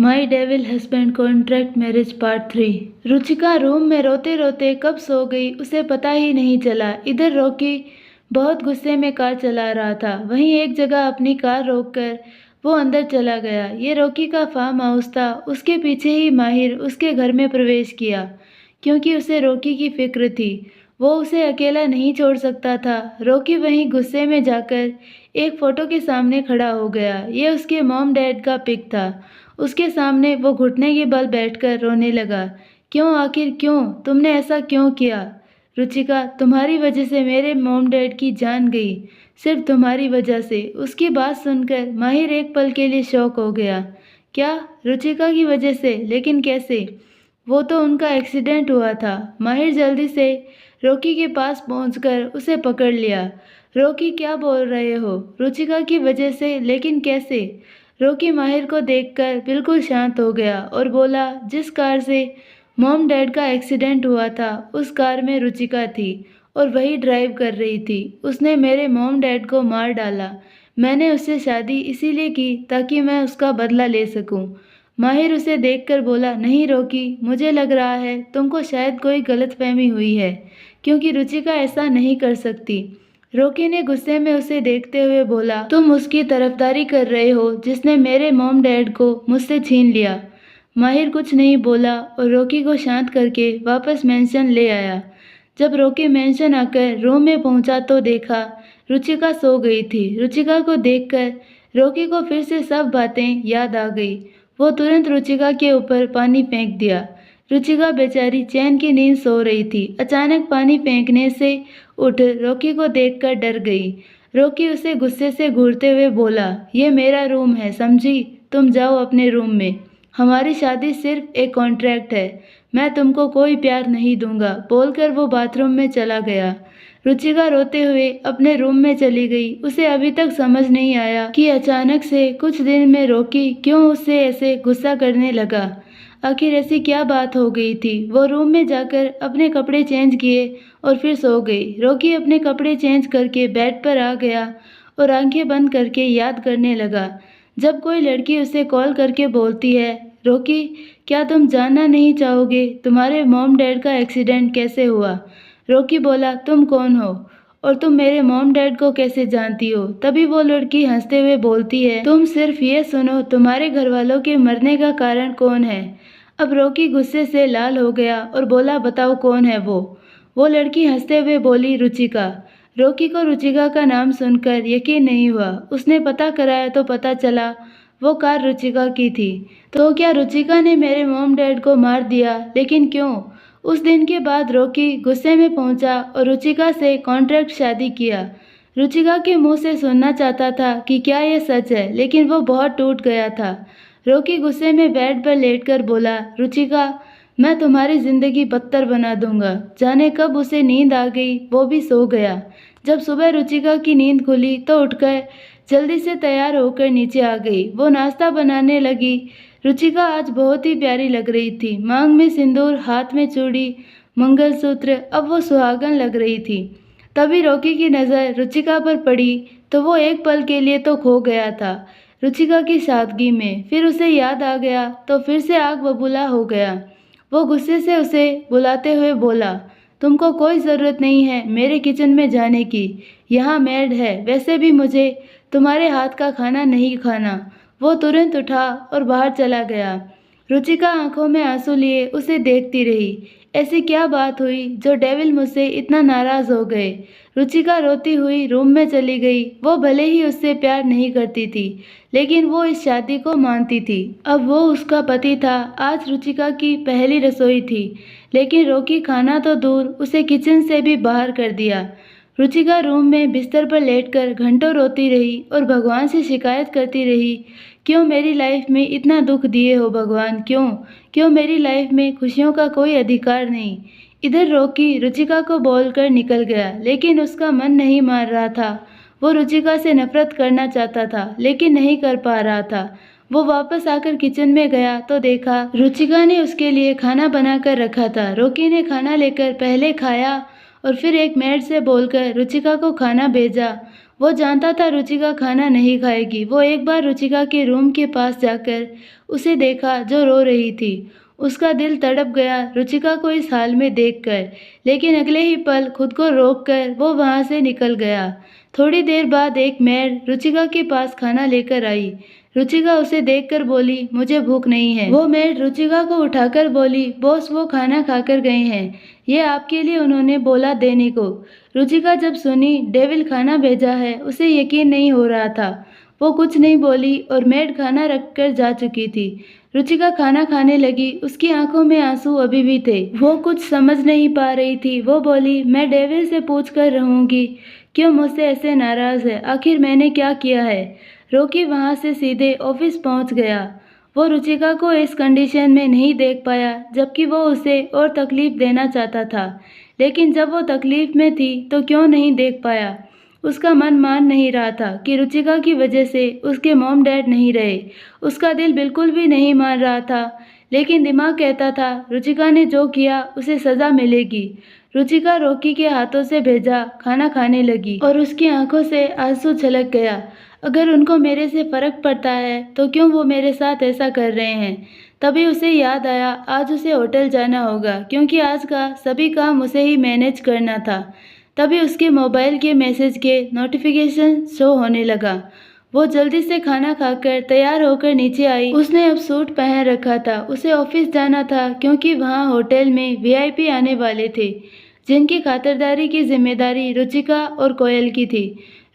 माई devil husband contract marriage part 3। Ruchika room में रोते रोते कब सो गई उसे पता ही नहीं चला। इधर रॉकी बहुत गुस्से में कार चला रहा था, वहीं एक जगह अपनी कार रोककर वो अंदर चला गया। ये रॉकी का फार्म हाउस था। उसके पीछे ही माहिर उसके घर में प्रवेश किया क्योंकि उसे रॉकी की फिक्र थी। वो उसे अकेला नहीं छोड़ सकता था। रॉकी वहीं गुस्से में जाकर एक फोटो के सामने खड़ा हो गया। ये उसके मॉम डैड का पिक था। उसके सामने वो घुटने के बल बैठकर रोने लगा। क्यों, आखिर क्यों? तुमने ऐसा क्यों किया? रुचिका, तुम्हारी वजह से मेरे मॉम डैड की जान गई, सिर्फ तुम्हारी वजह से। उसकी बात सुनकर माहिर एक पल के लिए शॉक हो गया। क्या? रुचिका की वजह से? लेकिन कैसे? वो तो उनका एक्सीडेंट हुआ था। माहिर जल्दी से रॉकी के पास पहुंचकर उसे पकड़ लिया। रॉकी, क्या बोल रहे हो? रुचिका की वजह से? लेकिन कैसे? रॉकी माहिर को देखकर बिल्कुल शांत हो गया और बोला, जिस कार से मॉम डैड का एक्सीडेंट हुआ था उस कार में रुचिका थी और वही ड्राइव कर रही थी। उसने मेरे मॉम डैड को मार डाला। मैंने उससे शादी इसीलिए की ताकि मैं उसका बदला ले सकूं। माहिर उसे देखकर बोला, नहीं रॉकी, मुझे लग रहा है तुमको शायद कोई गलतफहमी हुई है, क्योंकि रुचिका ऐसा नहीं कर सकती। रॉकी ने गुस्से में उसे देखते हुए बोला, तुम उसकी तरफदारी कर रहे हो जिसने मेरे मॉम डैड को मुझसे छीन लिया। माहिर कुछ नहीं बोला और रॉकी को शांत करके वापस मेंशन ले आया। जब रॉकी मेंशन आकर रूम में पहुंचा तो देखा रुचिका सो गई थी। रुचिका को देखकर रॉकी को फिर से सब बातें याद आ गई। वो तुरंत रुचिका के ऊपर पानी फेंक दिया। रुचिका बेचारी चैन की नींद सो रही थी। अचानक पानी फेंकने से उठ रॉकी को देखकर डर गई। रॉकी उसे गुस्से से घूरते हुए बोला, ये मेरा रूम है, समझी? तुम जाओ अपने रूम में। हमारी शादी सिर्फ एक कॉन्ट्रैक्ट है, मैं तुमको कोई प्यार नहीं दूंगा, बोलकर वो बाथरूम में चला गया। रुचिका रोते हुए अपने रूम में चली गई। उसे अभी तक समझ नहीं आया कि अचानक से कुछ दिन में रॉकी क्यों उससे ऐसे गुस्सा करने लगा। आखिर ऐसी क्या बात हो गई थी? वो रूम में जाकर अपने कपड़े चेंज किए और फिर सो गई। रॉकी अपने कपड़े चेंज करके बेड पर आ गया और आंखें बंद करके याद करने लगा। जब कोई लड़की उसे कॉल करके बोलती है, रॉकी, क्या तुम जानना नहीं चाहोगे तुम्हारे मॉम डैड का एक्सीडेंट कैसे हुआ? रॉकी बोला, तुम कौन हो और तुम मेरे मॉम डैड को कैसे जानती हो? तभी वो लड़की हंसते हुए बोलती है, तुम सिर्फ ये सुनो, तुम्हारे घर वालों के मरने का कारण कौन है? अब रॉकी गुस्से से लाल हो गया और बोला, बताओ कौन है वो? वो लड़की हंसते हुए बोली, रुचिका। रॉकी को रुचिका का नाम सुनकर यकीन नहीं हुआ। उसने पता कराया तो पता चला वो कार रुचिका की थी। तो क्या रुचिका ने मेरे मॉम डैड को मार दिया? लेकिन क्यों? उस दिन के बाद रॉकी गुस्से में पहुंचा और रुचिका से कॉन्ट्रैक्ट शादी किया। रुचिका के मुंह से सुनना चाहता था कि क्या यह सच है, लेकिन वो बहुत टूट गया था। रॉकी गुस्से में बेड पर लेटकर बोला, रुचिका, मैं तुम्हारी जिंदगी बदतर बना दूंगा। जाने कब उसे नींद आ गई, वो भी सो गया। जब सुबह रुचिका की नींद खुली तो उठकर जल्दी से तैयार होकर नीचे आ गई। वो नाश्ता बनाने लगी। रुचिका आज बहुत ही प्यारी लग रही थी। मांग में सिंदूर, हाथ में चूड़ी, मंगलसूत्र, अब वो सुहागन लग रही थी। तभी रॉकी की नज़र रुचिका पर पड़ी तो वो एक पल के लिए तो खो गया था रुचिका की सादगी में। फिर उसे याद आ गया तो फिर से आग बबूला हो गया। वो गुस्से से उसे बुलाते हुए बोला, तुमको कोई ज़रूरत नहीं है मेरे किचन में जाने की, यहाँ मेड है, वैसे भी मुझे तुम्हारे हाथ का खाना नहीं खाना। वो तुरंत उठा और बाहर चला गया। रुचिका आंखों में आंसू लिए उसे देखती रही। ऐसी क्या बात हुई जो डेविल मुझसे इतना नाराज हो गए? रुचिका रोती हुई रूम में चली गई। वो भले ही उससे प्यार नहीं करती थी, लेकिन वो इस शादी को मानती थी। अब वो उसका पति था। आज रुचिका की पहली रसोई थी, लेकिन रॉकी खाना तो दूर उसे किचन से भी बाहर कर दिया। रुचिका रूम में बिस्तर पर लेटकर घंटों रोती रही और भगवान से शिकायत करती रही, क्यों मेरी लाइफ में इतना दुख दिए हो भगवान? क्यों क्यों मेरी लाइफ में खुशियों का कोई अधिकार नहीं? इधर रॉकी रुचिका को बोलकर निकल गया, लेकिन उसका मन नहीं मान रहा था। वो रुचिका से नफरत करना चाहता था, लेकिन नहीं कर पा रहा था। वो वापस आकर किचन में गया तो देखा रुचिका ने उसके लिए खाना बनाकर रखा था। रॉकी ने खाना लेकर पहले खाया और फिर एक मेड से बोलकर रुचिका को खाना भेजा। वो जानता था रुचिका खाना नहीं खाएगी। वो एक बार रुचिका के रूम के पास जाकर उसे देखा जो रो रही थी। उसका दिल तड़प गया रुचिका को इस हाल में देखकर, लेकिन अगले ही पल खुद को रोककर वो वहां से निकल गया। थोड़ी देर बाद एक मेड रुचिका के पास खाना लेकर आई। रुचिका उसे देखकर बोली, मुझे भूख नहीं है। वो मेड रुचिका को उठाकर बोली, बॉस वो खाना खाकर गए हैं, ये आपके लिए उन्होंने बोला देने को। रुचिका जब सुनी डेविल खाना भेजा है, उसे यकीन नहीं हो रहा था। वो कुछ नहीं बोली और मेड खाना रखकर जा चुकी थी। रुचिका खाना खाने लगी, उसकी आंखों में आंसू अभी भी थे। वो कुछ समझ नहीं पा रही थी। वो बोली, मैं डेविल से पूछ कर रहूंगी क्यों मुझसे ऐसे नाराज है, आखिर मैंने क्या किया है। रॉकी वहां से सीधे ऑफिस पहुंच गया। वो रुचिका को इस कंडीशन में नहीं देख पाया, जबकि वो उसे और तकलीफ देना चाहता था। लेकिन जब वो तकलीफ में थी तो क्यों नहीं देख पाया। उसका मन मान नहीं रहा था कि रुचिका की वजह से उसके मॉम डैड नहीं रहे। उसका दिल बिल्कुल भी नहीं मान रहा था, लेकिन दिमाग कहता था रुचिका ने जो किया उसे सजा मिलेगी। रुचिका रॉकी के हाथों से भेजा खाना खाने लगी और उसकी आंखों से आंसू छलक गया। अगर उनको मेरे से फर्क पड़ता है तो क्यों वो मेरे साथ ऐसा कर रहे हैं। तभी उसे याद आया आज उसे होटल जाना होगा, क्योंकि आज का सभी काम उसे ही मैनेज करना था। तभी उसके मोबाइल के मैसेज के नोटिफिकेशन शो होने लगा। वो जल्दी से खाना खाकर तैयार होकर नीचे आई। उसने अब सूट पहन रखा था। उसे ऑफिस जाना था, क्योंकि वहाँ होटल में वीआईपी आने वाले थे, जिनकी खातिरदारी की जिम्मेदारी रुचिका और कोयल की थी।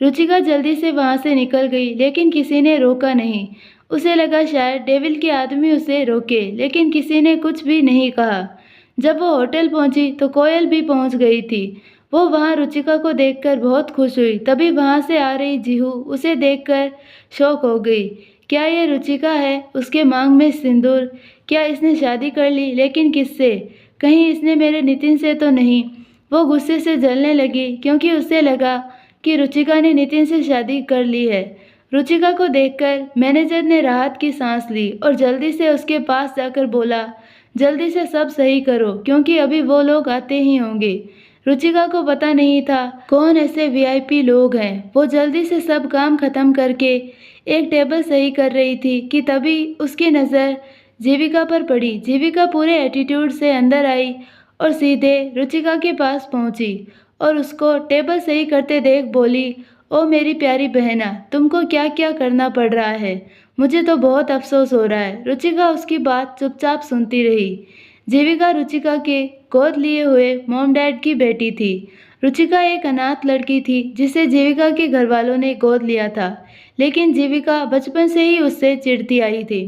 रुचिका जल्दी से वहां से निकल गई, लेकिन किसी ने रोका नहीं। उसे लगा शायद डेविल के आदमी उसे रोके, लेकिन किसी ने कुछ भी नहीं कहा। जब वो होटल पहुंची तो कोयल भी पहुंच गई थी। वो वहां रुचिका को देखकर बहुत खुश हुई। तभी वहां से आ रही जीहू उसे देखकर शॉक हो गई। क्या ये रुचिका है? उसके मांग में सिंदूर। क्या इसने शादी कर ली? लेकिन किससे? कहीं इसने मेरे नितिन से तो नहीं। वो गुस्से से जलने लगी, क्योंकि उसे लगा कि रुचिका ने नितिन से शादी कर ली है। रुचिका को देखकर मैनेजर ने राहत की सांस ली और जल्दी से उसके पास जाकर बोला, जल्दी से सब सही करो, क्योंकि अभी वो लोग आते ही होंगे। रुचिका को पता नहीं था कौन ऐसे वीआईपी लोग हैं। वो जल्दी से सब काम खत्म करके एक टेबल सही कर रही थी कि तभी उसकी नज़र जीविका पर पड़ी। जीविका पूरे एटीट्यूड से अंदर आई और सीधे रुचिका के पास पहुंची और उसको टेबल सही करते देख बोली, ओ मेरी प्यारी बहना, तुमको क्या क्या करना पड़ रहा है, मुझे तो बहुत अफसोस हो रहा है। रुचिका उसकी बात चुपचाप सुनती रही। जीविका रुचिका के गोद लिए हुए मॉम डैड की बेटी थी। रुचिका एक अनाथ लड़की थी जिसे जीविका के घर वालों ने गोद लिया था, लेकिन जीविका बचपन से ही उससे चिढ़ती आई थी,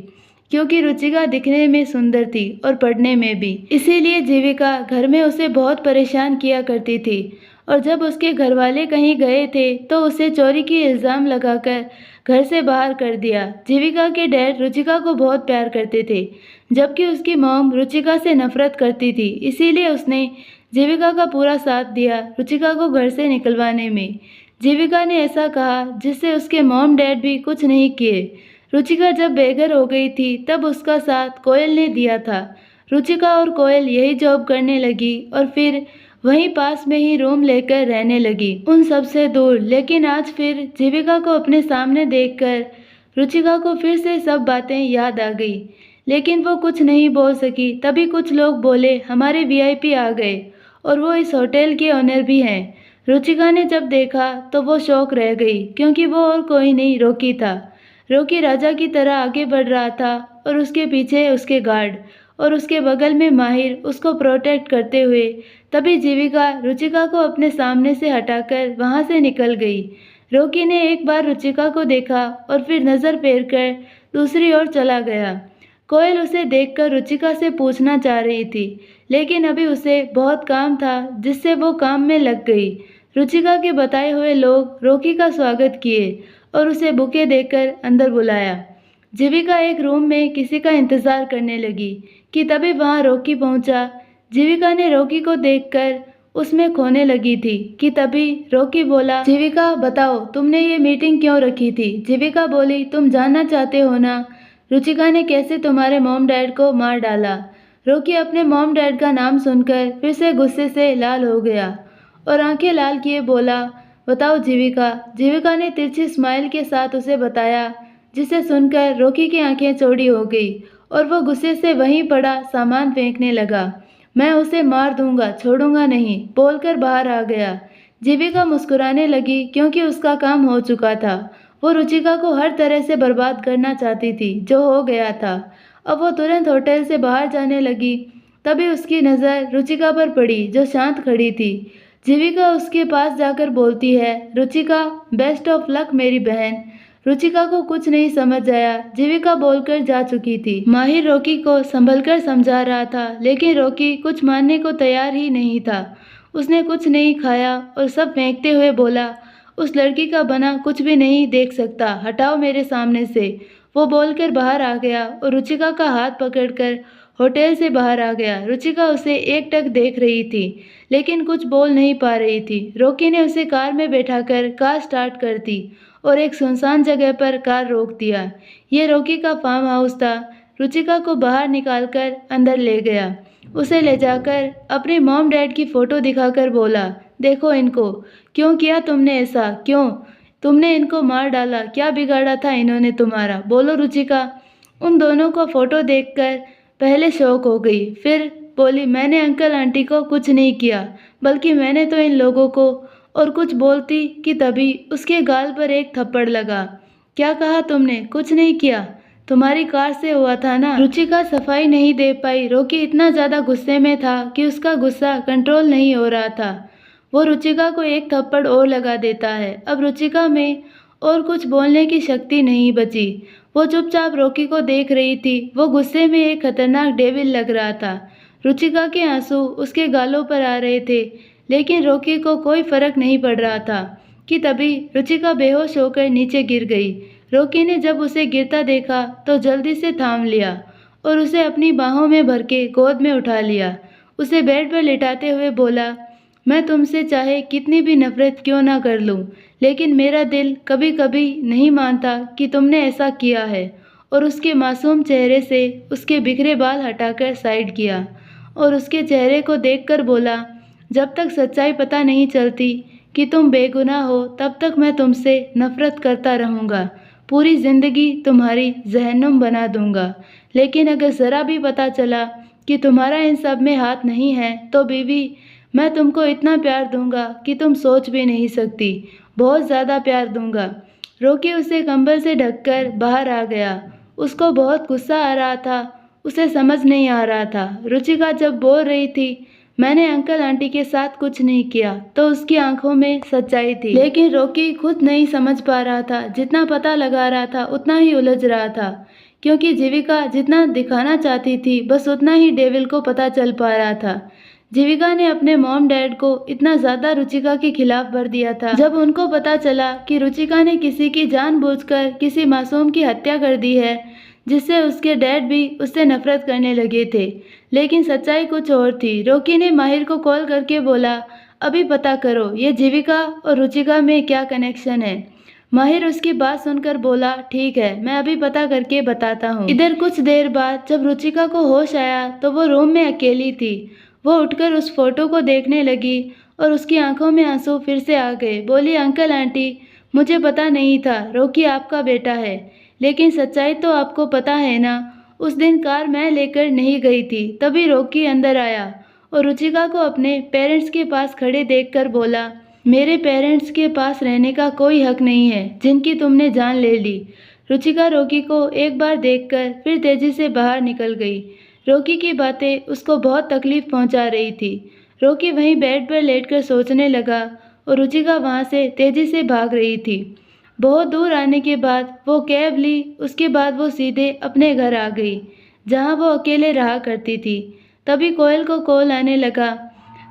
क्योंकि रुचिका दिखने में सुंदर थी और पढ़ने में भी। इसीलिए जीविका घर में उसे बहुत परेशान किया करती थी, और जब उसके घर वाले कहीं गए थे तो उसे चोरी की इल्ज़ाम लगाकर घर से बाहर कर दिया। जीविका के डैड रुचिका को बहुत प्यार करते थे, जबकि उसकी मॉम रुचिका से नफरत करती थी। इसीलिए उसने जीविका का पूरा साथ दिया रुचिका को घर से निकलवाने में। जीविका ने ऐसा कहा जिससे उसके मॉम डैड भी कुछ नहीं किए। रुचिका जब बेघर हो गई थी तब उसका साथ कोयल ने दिया था। रुचिका और कोयल यही जॉब करने लगी और फिर वहीं पास में ही रूम लेकर रहने लगी, उन सब से दूर। लेकिन आज फिर जीविका को अपने सामने देखकर रुचिका को फिर से सब बातें याद आ गई, लेकिन वो कुछ नहीं बोल सकी। तभी कुछ लोग बोले, हमारे वीआईपी आ गए और वो इस होटल के ओनर भी हैं। रुचिका ने जब देखा तो वो शौक रह गई, क्योंकि वो और कोई नहीं, रॉकी था। रॉकी राजा की तरह आगे बढ़ रहा था और उसके पीछे उसके गार्ड और उसके बगल में माहिर उसको प्रोटेक्ट करते हुए। तभी जीविका रुचिका को अपने सामने से हटाकर वहां से निकल गई। रॉकी ने एक बार रुचिका को देखा और फिर नज़र फेरकर दूसरी ओर चला गया। कोयल उसे देखकर रुचिका से पूछना चाह रही थी, लेकिन अभी उसे बहुत काम था, जिससे वो काम में लग गई। रुचिका के बताए हुए लोग रॉकी का स्वागत किए और उसे बुके देकर अंदर बुलाया। जीविका एक रूम में किसी का इंतजार करने लगी कि तभी वहां रॉकी पहुंचा। जीविका ने रॉकी को देखकर उसमें खोने लगी थी कि तभी रॉकी बोला, जीविका बताओ तुमने ये मीटिंग क्यों रखी थी? जीविका बोली, तुम जानना चाहते हो ना, रुचिका ने कैसे तुम्हारे मॉम डैड को मार डाला। रॉकी अपने मॉम डैड का नाम सुनकर फिर से गुस्से से लाल हो गया और आंखें लाल किए बोला, बताओ जीविका। जीविका ने तिरछी स्माइल के साथ उसे बताया, जिसे सुनकर रॉकी की आंखें चौड़ी हो गई और वो गुस्से से वहीं पड़ा सामान फेंकने लगा। मैं उसे मार दूंगा, छोड़ूंगा नहीं, बोलकर बाहर आ गया। जीविका मुस्कुराने लगी क्योंकि उसका काम हो चुका था। वो रुचिका को हर तरह से बर्बाद करना चाहती थी, जो हो गया था। अब वो तुरंत होटल से बाहर जाने लगी। तभी उसकी नज़र रुचिका पर पड़ी, जो शांत खड़ी थी। जीविका उसके पास जाकर बोलती है, रुचिका, बेस्ट ऑफ लक मेरी बहन। रुचिका को कुछ नहीं समझ आया। जीविका बोलकर जा चुकी थी। माहिर रॉकी को संभलकर समझा रहा था, लेकिन रॉकी कुछ मानने को तैयार ही नहीं था। उसने कुछ नहीं खाया और सब फेंकते हुए बोला, उस लड़की का बना कुछ भी नहीं देख सकता, हटाओ मेरे सामने से। वो बोलकर बाहर आ गया और रुचिका का हाथ पकड़कर होटल से बाहर आ गया। रुचिका उसे एकटक देख रही थी, लेकिन कुछ बोल नहीं पा रही थी। रॉकी ने उसे कार में बैठाकर कार स्टार्ट कर दी और एक सुनसान जगह पर कार रोक दिया। ये रॉकी का फार्म हाउस था। रुचिका को बाहर निकालकर अंदर ले गया। उसे ले जाकर अपने मॉम डैड की फोटो दिखाकर बोला, देखो इनको। क्यों किया तुमने ऐसा, क्यों? तुमने इनको मार डाला, क्या बिगाड़ा था इन्होंने तुम्हारा? बोलो रुचिका। उन दोनों को फोटो देखकर पहले शौक हो गई, फिर बोली, मैंने अंकल आंटी को कुछ नहीं किया, बल्कि मैंने तो इन लोगों को। और कुछ बोलती कि तभी उसके गाल पर एक थप्पड़ लगा। क्या कहा तुमने? कुछ नहीं किया, तुम्हारी कार से हुआ था ना। रुचिका सफाई नहीं दे पाई। रॉकी इतना ज्यादा गुस्से में था कि उसका गुस्सा कंट्रोल नहीं हो रहा था। वो रुचिका को एक थप्पड़ और लगा देता है। अब रुचिका में और कुछ बोलने की शक्ति नहीं बची। वो चुपचाप रॉकी को देख रही थी। वो गुस्से में एक खतरनाक डेविल लग रहा था। रुचिका के आंसू उसके गालों पर आ रहे थे, लेकिन रॉकी को कोई फर्क नहीं पड़ रहा था कि तभी रुचिका बेहोश होकर नीचे गिर गई। रॉकी ने जब उसे गिरता देखा तो जल्दी से थाम लिया और उसे अपनी बाहों में भर के गोद में उठा लिया। उसे बेड पर लिटाते हुए बोला, मैं तुमसे चाहे कितनी भी नफरत क्यों ना कर लूं, लेकिन मेरा दिल कभी कभी नहीं मानता कि तुमने ऐसा किया है। और उसके मासूम चेहरे से उसके बिखरे बाल हटाकर साइड किया और उसके चेहरे को देखकर बोला, जब तक सच्चाई पता नहीं चलती कि तुम बेगुनाह हो, तब तक मैं तुमसे नफरत करता रहूँगा। पूरी जिंदगी तुम्हारी जहन्नुम बना दूंगा। लेकिन अगर ज़रा भी पता चला कि तुम्हारा इन सब में हाथ नहीं है, तो बीवी, मैं तुमको इतना प्यार दूंगा कि तुम सोच भी नहीं सकती। बहुत ज़्यादा प्यार दूंगा। रॉकी उसे कंबल से ढककर बाहर आ गया। उसको बहुत गुस्सा आ रहा था। उसे समझ नहीं आ रहा था। रुचिका जब बोल रही थी, मैंने अंकल आंटी के साथ कुछ नहीं किया, तो उसकी आंखों में सच्चाई थी। लेकिन रॉकी खुद नहीं समझ पा रहा था। जितना पता लगा रहा था उतना ही उलझ रहा था, क्योंकि जीविका जितना दिखाना चाहती थी बस उतना ही डेविल को पता चल पा रहा था। जीविका ने अपने मॉम डैड को इतना ज्यादा रुचिका के खिलाफ भर दिया था। जब उनको पता चला कि रुचिका ने किसी की जानबूझकर किसी मासूम की हत्या कर दी है, जिससे उसके डैड भी उससे नफरत करने लगे थे। लेकिन सच्चाई कुछ और थी। रॉकी ने माहिर को कॉल करके बोला, अभी पता करो ये जीविका और रुचिका में क्या कनेक्शन है। माहिर उसकी बात सुनकर बोला, ठीक है, मैं अभी पता करके बताता हूँ। इधर कुछ देर बाद जब रुचिका को होश आया तो वो रूम में अकेली थी। वो उठकर उस फोटो को देखने लगी और उसकी आंखों में आंसू फिर से आ गए। बोली, अंकल आंटी, मुझे पता नहीं था रॉकी आपका बेटा है, लेकिन सच्चाई तो आपको पता है ना। उस दिन कार मैं लेकर नहीं गई थी, तभी रॉकी अंदर आया और रुचिका को अपने पेरेंट्स के पास खड़े देखकर बोला, मेरे पेरेंट्स के पास रहने का कोई हक नहीं है जिनकी तुमने जान ले ली। रुचिका रॉकी को एक बार देखकर फिर तेजी से बाहर निकल गई। रॉकी की बातें उसको बहुत तकलीफ पहुंचा रही थी। रॉकी वहीं बेड पर लेटकर सोचने लगा और रुचिका वहां से तेजी से भाग रही थी। बहुत दूर आने के बाद वो कैब ली। उसके बाद वो सीधे अपने घर आ गई, जहां वो अकेले रहा करती थी। तभी कोयल को कॉल आने लगा।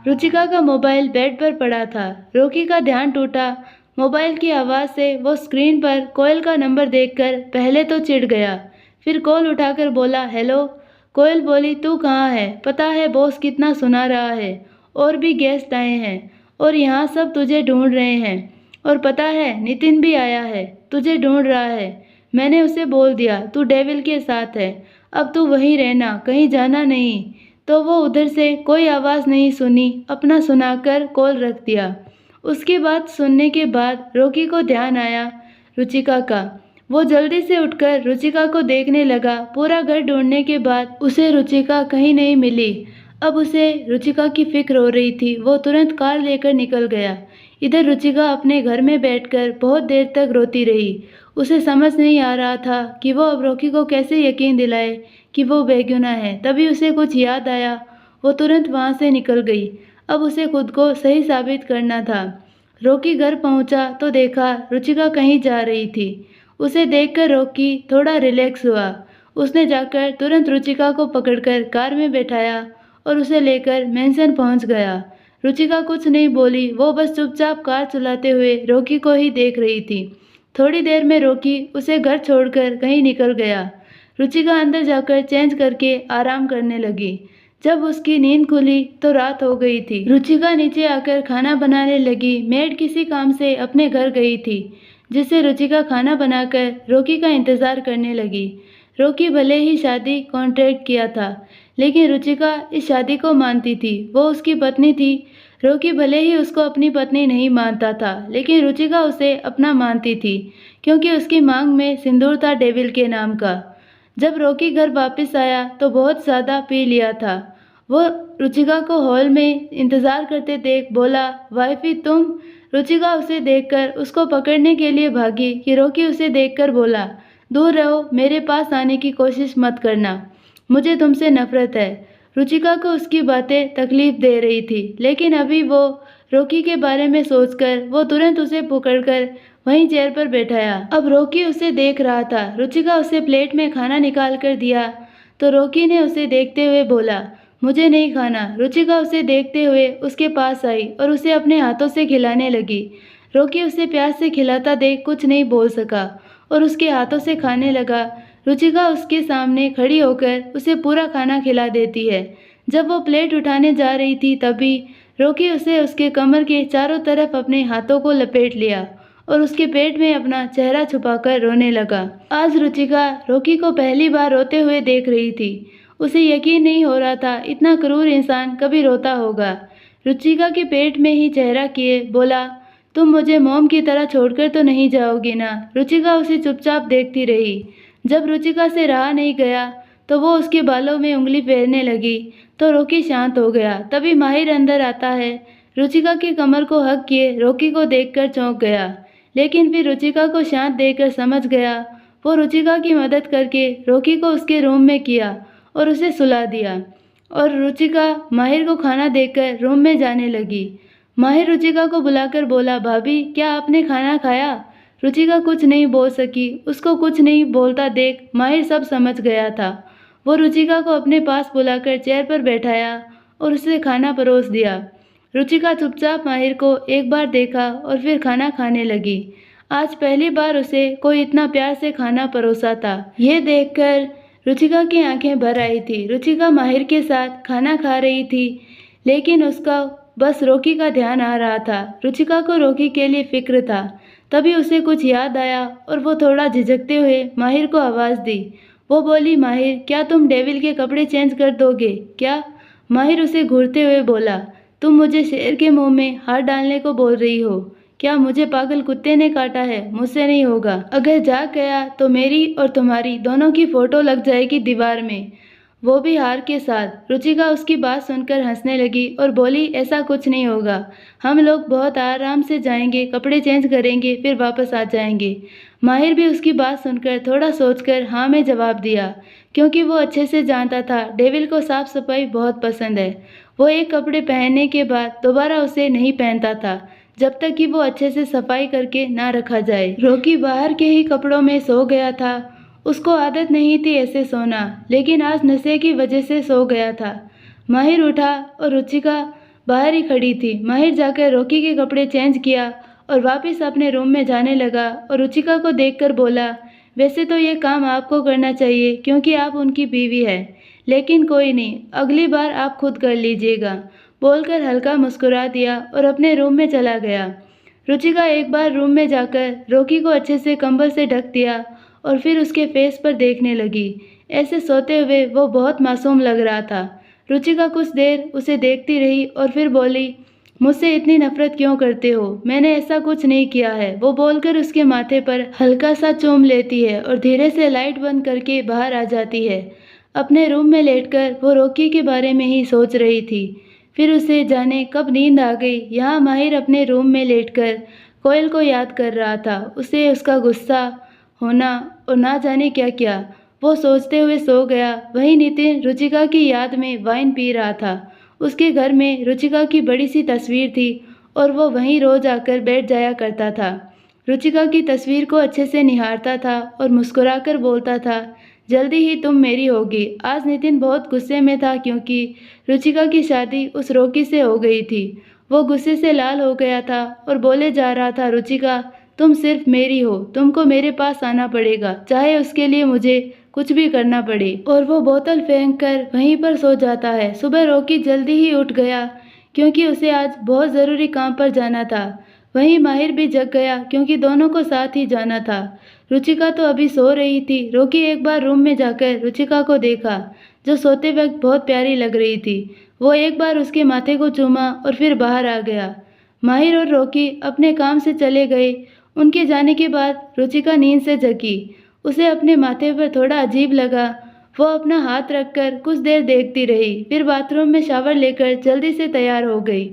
रुचिका का मोबाइल बेड पर पड़ा था। रॉकी का ध्यान टूटा। मोबाइल की आवाज़ से वो स्क्रीन पर कोयल का नंबर देखकर पहले तो चिढ़ गया, फिर कॉल उठाकर बोला, हेलो। कोयल बोली, तू कहाँ है? पता है बॉस कितना सुना रहा है, और भी गेस्ट आए हैं और यहाँ सब तुझे ढूंढ रहे हैं। और पता है नितिन भी आया है, तुझे ढूंढ रहा है। मैंने उसे बोल दिया तू डेविल के साथ है, अब तू वहीं रहना, कहीं जाना नहीं। तो वो उधर से कोई आवाज़ नहीं सुनी, अपना सुनाकर कॉल रख दिया उसकी बात सुनने के बाद रॉकी को ध्यान आया रुचिका का। वो जल्दी से उठकर रुचिका को देखने लगा। पूरा घर ढूंढने के बाद उसे रुचिका कहीं नहीं मिली। अब उसे रुचिका की फिक्र हो रही थी। वो तुरंत कार लेकर निकल गया। इधर रुचिका अपने घर में बैठकर बहुत देर तक रोती रही। उसे समझ नहीं आ रहा था कि वो अब रॉकी को कैसे यकीन दिलाए कि वो बेगुनाह है। तभी उसे कुछ याद आया। वो तुरंत वहाँ से निकल गई। अब उसे खुद को सही साबित करना था। रॉकी घर पहुंचा तो देखा रुचिका कहीं जा रही थी। उसे देखकर रॉकी थोड़ा रिलैक्स हुआ। उसने जाकर तुरंत रुचिका को पकड़कर कार में बैठाया और उसे लेकर मेंशन पहुंच गया। रुचिका कुछ नहीं बोली। वो बस चुपचाप कार चलाते हुए रॉकी को ही देख रही थी। थोड़ी देर में रॉकी उसे घर छोड़कर कहीं निकल गया। रुचिका अंदर जाकर चेंज करके आराम करने लगी। जब उसकी नींद खुली तो रात हो गई थी। रुचिका नीचे आकर खाना बनाने लगी। मेड किसी काम से अपने घर गई थी, जिससे रुचिका खाना बनाकर रॉकी का इंतजार करने लगी। रॉकी भले ही शादी कॉन्ट्रैक्ट किया था, लेकिन रुचिका इस शादी को मानती थी। वो उसकी पत्नी थी। रॉकी भले ही उसको अपनी पत्नी नहीं मानता था, लेकिन रुचिका उसे अपना मानती थी, क्योंकि उसकी मांग में सिंदूर था डेविल के नाम का। जब रॉकी घर वापस आया तो बहुत ज़्यादा पी लिया था। वो रुचिका को हॉल में इंतज़ार करते देख बोला, वाइफी तुम? रुचिका उसे देखकर उसको पकड़ने के लिए भागी कि रॉकी उसे देखकर बोला, दूर रहो, मेरे पास आने की कोशिश मत करना, मुझे तुमसे नफरत है। रुचिका को उसकी बातें तकलीफ दे रही थी, लेकिन अभी वो रॉकी के बारे में सोचकर वो तुरंत उसे पकड़कर वहीं चेयर पर बैठाया। अब रॉकी उसे देख रहा था। रुचिका उसे प्लेट में खाना निकाल कर दिया तो रॉकी ने उसे देखते हुए बोला, मुझे नहीं खाना। रुचिका उसे देखते हुए उसके पास आई और उसे अपने हाथों से खिलाने लगी। रॉकी उसे प्यार से खिलाता देख कुछ नहीं बोल सका और उसके हाथों से खाने लगा। रुचिका उसके सामने खड़ी होकर उसे पूरा खाना खिला देती है। जब वो प्लेट उठाने जा रही थी तभी रॉकी उसे उसके कमर के चारों तरफ अपने हाथों को लपेट लिया और उसके पेट में अपना चेहरा छुपाकर रोने लगा। आज रुचिका रॉकी को पहली बार रोते हुए देख रही थी। उसे यकीन नहीं हो रहा था इतना क्रूर इंसान कभी रोता होगा। रुचिका के पेट में ही चेहरा किए बोला, तुम मुझे मोम की तरह छोड़कर तो नहीं जाओगी ना? रुचिका उसे चुपचाप देखती रही। जब रुचिका से रहा नहीं गया तो वो उसके बालों में उंगली फेरने लगी तो रॉकी शांत हो गया। तभी माहिर अंदर आता है। रुचिका की कमर को हक किए रॉकी को देखकर चौंक गया, लेकिन फिर रुचिका को शांत देखकर समझ गया। वो रुचिका की मदद करके रॉकी को उसके रूम में किया और उसे सुला दिया और रुचिका माहिर को खाना देकर रूम में जाने लगी। माहिर रुचिका को बुलाकर बोला, भाभी क्या आपने खाना खाया? रुचिका कुछ नहीं बोल सकी। उसको कुछ नहीं बोलता देख माहिर सब समझ गया था। वो रुचिका को अपने पास बुलाकर चेयर पर बैठाया और उसे खाना परोस दिया। रुचिका चुपचाप माहिर को एक बार देखा और फिर खाना खाने लगी। आज पहली बार उसे कोई इतना प्यार से खाना परोसा था। ये देखकर रुचिका की आंखें भर आई थी। रुचिका माहिर के साथ खाना खा रही थी, लेकिन उसका बस रॉकी का ध्यान आ रहा था। रुचिका को रॉकी के लिए फिक्र था। तभी उसे कुछ याद आया और वो थोड़ा झिझकते हुए माहिर को आवाज़ दी। वो बोली, माहिर क्या तुम डेविल के कपड़े चेंज कर दोगे क्या? माहिर उसे घूरते हुए बोला, तुम मुझे शेर के मुंह में हाथ डालने को बोल रही हो क्या? मुझे पागल कुत्ते ने काटा है, मुझसे नहीं होगा। अगर जाग गया तो मेरी और तुम्हारी दोनों की फोटो लग जाएगी दीवार में, वो भी हार के साथ। रुचिका उसकी बात सुनकर हंसने लगी और बोली, ऐसा कुछ नहीं होगा, हम लोग बहुत आराम से जाएंगे, कपड़े चेंज करेंगे, फिर वापस आ जाएंगे। माहिर भी उसकी बात सुनकर थोड़ा सोचकर हाँ में जवाब दिया, क्योंकि वो अच्छे से जानता था डेविल को साफ सफाई बहुत पसंद है। वो एक कपड़े पहनने के बाद दोबारा उसे नहीं पहनता था जब तक कि वो अच्छे से सफाई करके ना रखा जाए। रॉकी बाहर के ही कपड़ों में सो गया था। उसको आदत नहीं थी ऐसे सोना, लेकिन आज नशे की वजह से सो गया था। माहिर उठा और रुचिका बाहर ही खड़ी थी। माहिर जाकर रॉकी के कपड़े चेंज किया और वापस अपने रूम में जाने लगा और रुचिका को देखकर बोला, वैसे तो ये काम आपको करना चाहिए क्योंकि आप उनकी बीवी है, लेकिन कोई नहीं, अगली बार आप खुद कर लीजिएगा, बोलकर हल्का मुस्कुरा दिया और अपने रूम में चला गया। रुचिका एक बार रूम में जाकर रॉकी को अच्छे से कंबल से ढक दिया और फिर उसके फेस पर देखने लगी। ऐसे सोते हुए वो बहुत मासूम लग रहा था। रुचिका कुछ देर उसे देखती रही और फिर बोली, मुझसे इतनी नफरत क्यों करते हो? मैंने ऐसा कुछ नहीं किया है। वो बोलकर उसके माथे पर हल्का सा चूम लेती है और धीरे से लाइट बंद करके बाहर आ जाती है। अपने रूम में लेटकर वो रॉकी के बारे में ही सोच रही थी। फिर उसे जाने कब नींद आ गई। यहाँ माहिर अपने रूम में लेटकर कोयल को याद कर रहा था। उसे उसका गुस्सा होना और ना जाने क्या क्या वो सोचते हुए सो गया। वहीं नितिन रुचिका की याद में वाइन पी रहा था। उसके घर में रुचिका की बड़ी सी तस्वीर थी और वो वहीं रोज आकर बैठ जाया करता था। रुचिका की तस्वीर को अच्छे से निहारता था और मुस्कुराकर बोलता था, जल्दी ही तुम मेरी होगी। आज नितिन बहुत गुस्से में था क्योंकि रुचिका की शादी उस रोकी से हो गई थी। वो गुस्से से लाल हो गया था और बोले जा रहा था, रुचिका तुम सिर्फ मेरी हो, तुमको मेरे पास आना पड़ेगा, चाहे उसके लिए मुझे कुछ भी करना पड़े। और वो बोतल फेंक कर वहीं पर सो जाता है। सुबह रॉकी जल्दी ही उठ गया क्योंकि उसे आज बहुत ज़रूरी काम पर जाना था। वहीं माहिर भी जग गया क्योंकि दोनों को साथ ही जाना था। रुचिका तो अभी सो रही थी। रॉकी एक बार रूम में जाकर रुचिका को देखा, जो सोते वक्त बहुत प्यारी लग रही थी। वो एक बार उसके माथे को चूमा और फिर बाहर आ गया। माहिर और रॉकी अपने काम से चले गए। उनके जाने के बाद रुचिका नींद से जगी। उसे अपने माथे पर थोड़ा अजीब लगा। वो अपना हाथ रखकर कुछ देर देखती रही, फिर बाथरूम में शावर लेकर जल्दी से तैयार हो गई।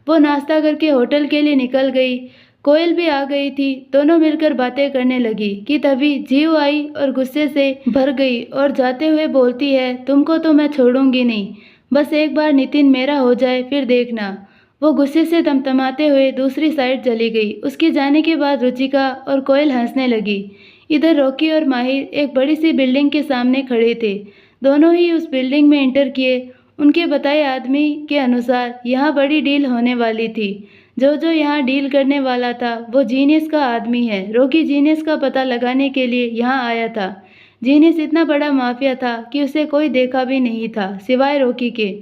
वो नाश्ता करके होटल के लिए निकल गई। कोयल भी आ गई थी। दोनों मिलकर बातें करने लगी कि तभी जीव आई और गुस्से से भर गई और जाते हुए बोलती है, तुमको तो मैं छोड़ूंगी नहीं, बस एक बार नितिन मेरा हो जाए फिर देखना। वो गुस्से से तमतमाते हुए दूसरी साइड चली गई। उसके जाने के बाद रुचिका और कोयल हंसने लगी। इधर रॉकी और माहिर एक बड़ी सी बिल्डिंग के सामने खड़े थे। दोनों ही उस बिल्डिंग में एंटर किए। उनके बताए आदमी के अनुसार यहाँ बड़ी डील होने वाली थी। जो जो यहाँ डील करने वाला था वो जीनियस का आदमी है। रॉकी जीनियस का पता लगाने के लिए यहाँ आया था। जीनियस इतना बड़ा माफिया था कि उसे कोई देखा भी नहीं था सिवाय रॉकी के।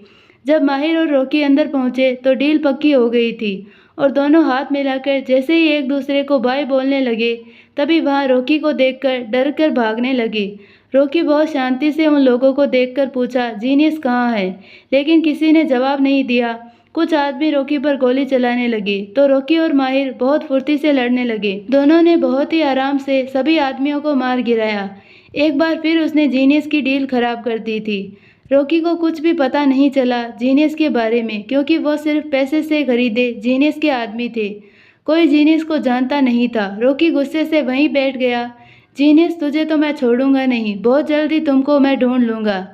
जब माहिर और रॉकी अंदर पहुंचे तो डील पक्की हो गई थी और दोनों हाथ मिलाकर जैसे ही एक दूसरे को बाय बोलने लगे, तभी वहां रॉकी को देखकर डर कर भागने लगे। रॉकी बहुत शांति से उन लोगों को देखकर पूछा, जीनियस कहाँ है? लेकिन किसी ने जवाब नहीं दिया। कुछ आदमी रॉकी पर गोली चलाने लगे तो रॉकी और माहिर बहुत फुर्ती से लड़ने लगे। दोनों ने बहुत ही आराम से सभी आदमियों को मार गिराया। एक बार फिर उसने जीनियस की डील खराब कर दी थी। रॉकी को कुछ भी पता नहीं चला जीनियस के बारे में क्योंकि वो सिर्फ पैसे से खरीदे जीनियस के आदमी थे। कोई जीनियस को जानता नहीं था। रॉकी गुस्से से वहीं बैठ गया। जीनियस तुझे तो मैं छोड़ूंगा नहीं, बहुत जल्दी तुमको मैं ढूंढ लूंगा।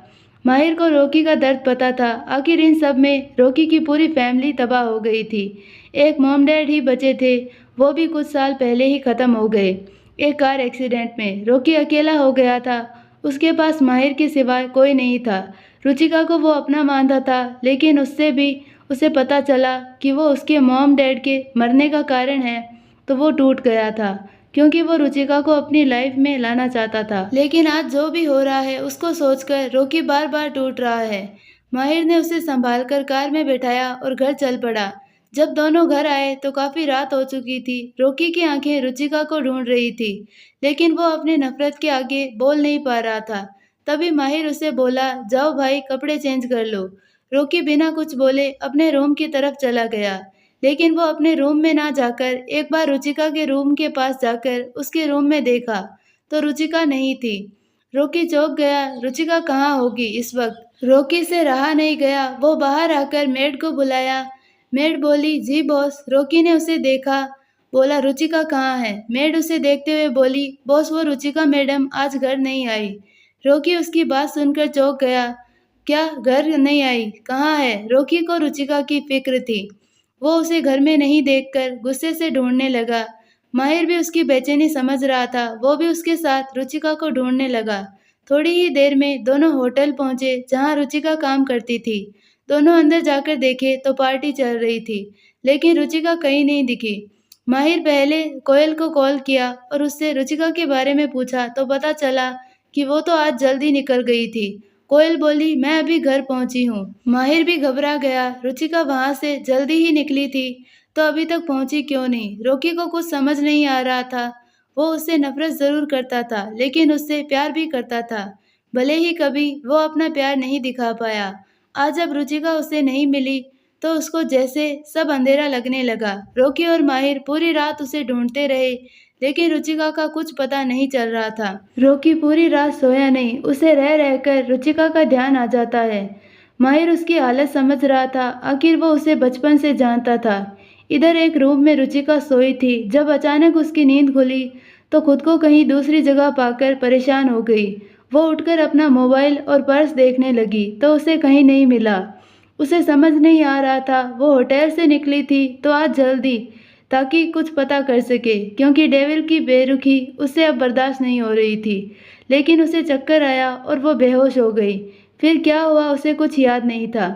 माहिर को रॉकी का दर्द पता था। आखिर इन सब में रॉकी की पूरी फैमिली तबाह हो गई थी। एक मॉम डैड ही बचे थे, वो भी कुछ साल पहले ही खत्म हो गए एक कार एक्सीडेंट में। रॉकी अकेला हो गया था। उसके पास माहिर के सिवाय कोई नहीं था। रुचिका को वो अपना मानता था, लेकिन उससे भी उसे पता चला कि वो उसके मॉम डैड के मरने का कारण है तो वो टूट गया था क्योंकि वो रुचिका को अपनी लाइफ में लाना चाहता था। लेकिन आज जो भी हो रहा है उसको सोचकर रॉकी बार बार टूट रहा है। माहिर ने उसे संभालकर कार में बैठाया और घर चल पड़ा। जब दोनों घर आए तो काफी रात हो चुकी थी। रॉकी की आंखें रुचिका को ढूंढ रही थी, लेकिन वो अपने नफरत के आगे बोल नहीं पा रहा था। तभी माहिर उसे बोला, जाओ भाई कपड़े चेंज कर लो। रॉकी बिना कुछ बोले अपने रूम की तरफ चला गया, लेकिन वो अपने रूम में ना जाकर एक बार रुचिका के रूम के पास जाकर उसके रूम में देखा तो रुचिका नहीं थी। रॉकी चौंक गया। रुचिका कहाँ होगी इस वक्त? रॉकी से रहा नहीं गया। वो बाहर आकर मेड को बुलाया। मेड बोली, जी बॉस। रॉकी ने उसे देखा, बोला, रुचिका कहाँ है? मेड उसे देखते हुए बोली, बॉस वो रुचिका मैडम आज घर नहीं आई। रॉकी उसकी बात सुनकर चौंक गया। क्या घर नहीं आई? कहाँ है? रॉकी को रुचिका की फिक्र थी। वो उसे घर में नहीं देखकर गुस्से से ढूंढने लगा। माहिर भी उसकी बेचैनी समझ रहा था। वो भी उसके साथ रुचिका को ढूंढने लगा। थोड़ी ही देर में दोनों होटल पहुंचे जहां रुचिका काम करती थी। दोनों अंदर जाकर देखे तो पार्टी चल रही थी, लेकिन रुचिका कहीं नहीं दिखी। माहिर पहले कोयल को कॉल किया और उससे रुचिका के बारे में पूछा तो पता चला कि वो तो आज जल्दी निकल गई थी। कोयल बोली, मैं अभी घर पहुंची हूँ। माहिर भी घबरा गया। रुचिका वहां से जल्दी ही निकली थी तो अभी तक पहुंची क्यों नहीं? रॉकी को कुछ समझ नहीं आ रहा था। वो उससे नफरत जरूर करता था, लेकिन उससे प्यार भी करता था, भले ही कभी वो अपना प्यार नहीं दिखा पाया। आज जब रुचिका उसे नहीं मिली तो उसको जैसे सब अंधेरा लगने लगा। रॉकी और माहिर पूरी रात उसे ढूंढते रहे, लेकिन रुचिका का कुछ पता नहीं चल रहा था। रॉकी पूरी रात सोया नहीं, उसे रह रहकर रुचिका का ध्यान आ जाता है। माहिर उसकी हालत समझ रहा था, आखिर वो उसे बचपन से जानता था। इधर एक रूम में रुचिका सोई थी। जब अचानक उसकी नींद खुली तो खुद को कहीं दूसरी जगह पाकर परेशान हो गई। वो उठकर अपना मोबाइल और पर्स देखने लगी तो उसे कहीं नहीं मिला। उसे समझ नहीं आ रहा था, वो होटल से निकली थी तो आज जल्दी, ताकि कुछ पता कर सके, क्योंकि डेविल की बेरुखी उससे अब बर्दाश्त नहीं हो रही थी। लेकिन उसे चक्कर आया और वो बेहोश हो गई। फिर क्या हुआ उसे कुछ याद नहीं था।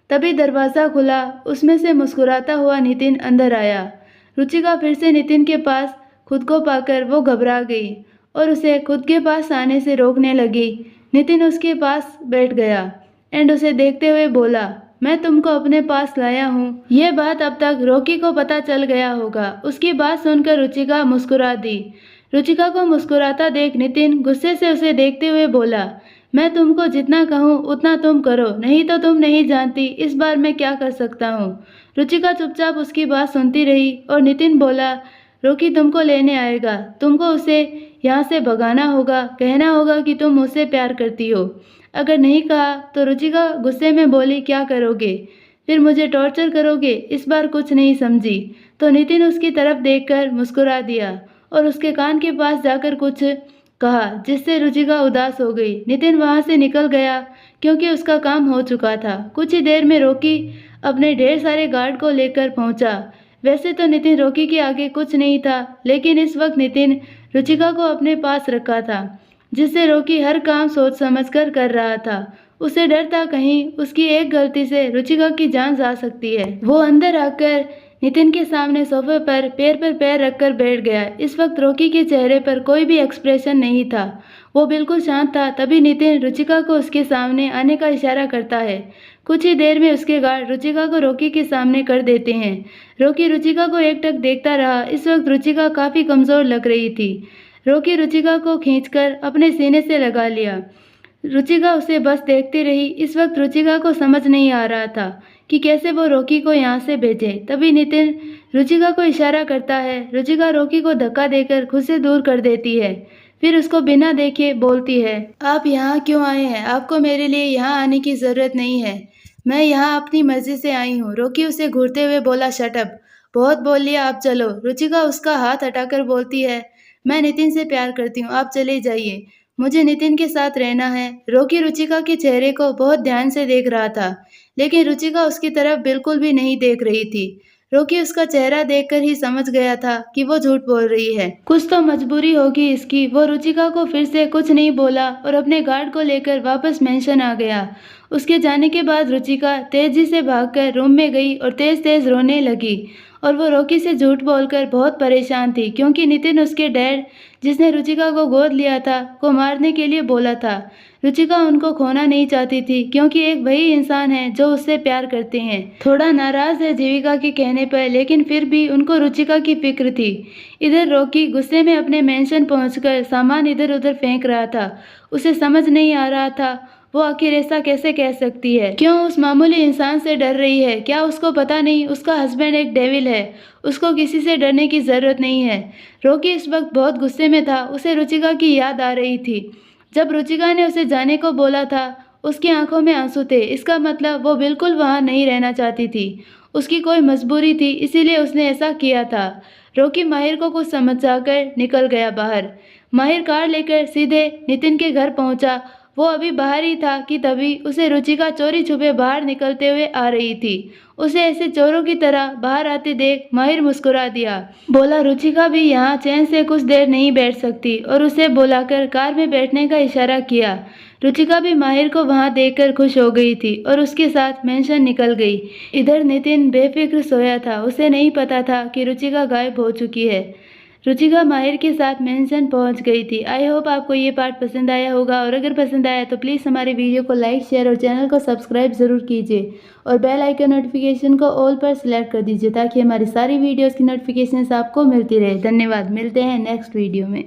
तभी दरवाज़ा खुला, उसमें से मुस्कुराता हुआ नितिन अंदर आया। रुचिका फिर से नितिन के पास खुद को पाकर वो घबरा गई और उसे खुद के पास आने से रोकने लगी। नितिन उसके पास बैठ गया एंड उसे देखते हुए बोला, मैं तुमको अपने पास लाया हूँ। ये बात अब तक रॉकी को पता चल गया होगा। उसकी बात सुनकर रुचिका मुस्कुरा दी। रुचिका को मुस्कुराता देख नितिन गुस्से से उसे देखते हुए बोला, मैं तुमको जितना कहूँ उतना तुम करो, नहीं तो तुम नहीं जानती इस बार मैं क्या कर सकता हूँ। रुचिका चुपचाप उसकी बात सुनती रही और नितिन बोला, रॉकी तुमको लेने आएगा, तुमको उसे यहाँ से भगाना होगा, कहना होगा कि तुम मुझसे प्यार करती हो। अगर नहीं कहा तो रुचिका गुस्से में बोली, क्या करोगे? फिर मुझे टॉर्चर करोगे? इस बार कुछ नहीं समझी तो नितिन उसकी तरफ देखकर मुस्कुरा दिया और उसके कान के पास जाकर कुछ कहा, जिससे रुचिका उदास हो गई। नितिन वहां से निकल गया क्योंकि उसका काम हो चुका था। कुछ ही देर में रॉकी अपने ढेर सारे गार्ड को लेकर पहुंचा। वैसे तो नितिन रॉकी के आगे कुछ नहीं था, लेकिन इस वक्त नितिन रुचिका को अपने पास रखा था, जिससे रॉकी हर काम सोच समझकर कर रहा था। उसे डर था कहीं उसकी एक गलती से रुचिका की जान जा सकती है। वो अंदर आकर नितिन के सामने सोफे पर पैर रखकर बैठ गया। इस वक्त रॉकी के चेहरे पर कोई भी एक्सप्रेशन नहीं था, वो बिल्कुल शांत था। तभी नितिन रुचिका को उसके सामने आने का इशारा करता है। कुछ ही देर में उसके गार्ड रुचिका को रॉकी के सामने कर देते हैं। रॉकी रुचिका को एकटक देखता रहा। इस वक्त रुचिका काफी कमजोर लग रही थी। रॉकी रुचिका को खींचकर अपने सीने से लगा लिया। रुचिका उसे बस देखती रही। इस वक्त रुचिका को समझ नहीं आ रहा था कि कैसे वो रॉकी को यहाँ से भेजे। तभी नितिन रुचिका को इशारा करता है। रुचिका रॉकी को धक्का देकर खुद से दूर कर देती है। फिर उसको बिना देखे बोलती है, आप यहाँ क्यों आए हैं? आपको मेरे लिए यहाँ आने की ज़रूरत नहीं है, मैं यहाँ अपनी मर्जी से आई हूँ। रॉकी उसे घूरते हुए बोला, शट अप, बहुत बोल लिया, आप चलो। रुचिका उसका हाथ हटाकर बोलती है, मैं नितिन से प्यार करती हूँ, आप चले जाइए, मुझे नितिन के साथ रहना है। रॉकी रुचिका के चेहरे को बहुत ध्यान से देख रहा था, लेकिन रुचिका उसकी तरफ बिल्कुल भी नहीं देख रही थी। रॉकी उसका चेहरा देखकर ही समझ गया था कि वो झूठ बोल रही है। कुछ तो मजबूरी होगी इसकी। वो रुचिका को फिर से कुछ नहीं बोला और अपने गार्ड को लेकर वापस मेंशन आ गया। उसके जाने के बाद रुचिका तेजी से भागकर रूम में गई और तेज तेज रोने लगी। और वो रॉकी से झूठ बोलकर बहुत परेशान थी, क्योंकि नितिन उसके डैड, जिसने रुचिका को गोद लिया था, को मारने के लिए बोला था। रुचिका उनको खोना नहीं चाहती थी, क्योंकि एक वही इंसान है जो उससे प्यार करते हैं। थोड़ा नाराज है जीविका के कहने पर, लेकिन फिर भी उनको रुचिका की फिक्र थी। इधर रॉकी गुस्से में अपने मेंशन पहुंचकर सामान इधर उधर फेंक रहा था। उसे समझ नहीं आ रहा था वो आखिर ऐसा कैसे कह सकती है, क्यों उस मामूली इंसान से डर रही है? क्या उसको पता नहीं उसका हस्बैंड एक डेविल है? उसको किसी से डरने की जरूरत नहीं है। रॉकी इस वक्त बहुत गुस्से में था। उसे रुचिका की याद आ रही थी। जब रुचिका ने उसे जाने को बोला था, उसकी आंखों में आंसू थे। इसका मतलब वो बिल्कुल वहाँ नहीं रहना चाहती थी। उसकी कोई मजबूरी थी, इसीलिए उसने ऐसा किया था। रॉकी माहिर को कुछ समझाकर निकल गया बाहर। माहिर कार लेकर सीधे नितिन के घर पहुंचा। वो अभी बाहर ही था कि तभी उसे रुचिका चोरी छुपे बाहर निकलते हुए आ रही थी। उसे ऐसे चोरों की तरह बाहर आते देख माहिर मुस्कुरा दिया। बोला, रुचिका भी यहाँ चैन से कुछ देर नहीं बैठ सकती, और उसे बुलाकर कार में बैठने का इशारा किया। रुचिका भी माहिर को वहाँ देखकर खुश हो गई थी और उसके साथ मेंशन निकल गई। इधर नितिन बेफिक्र सोया था। उसे नहीं पता था कि रुचिका गायब हो चुकी है। रुचिका माहिर के साथ मेंशन पहुंच गई थी। आई होप आपको ये पार्ट पसंद आया होगा, और अगर पसंद आया तो प्लीज़ हमारे वीडियो को लाइक, शेयर और चैनल को सब्सक्राइब ज़रूर कीजिए, और बेल आइकन नोटिफिकेशन को ऑल पर सिलेक्ट कर दीजिए, ताकि हमारी सारी वीडियोज़ की नोटिफिकेशन आपको मिलती रहे। धन्यवाद। मिलते हैं नेक्स्ट वीडियो में।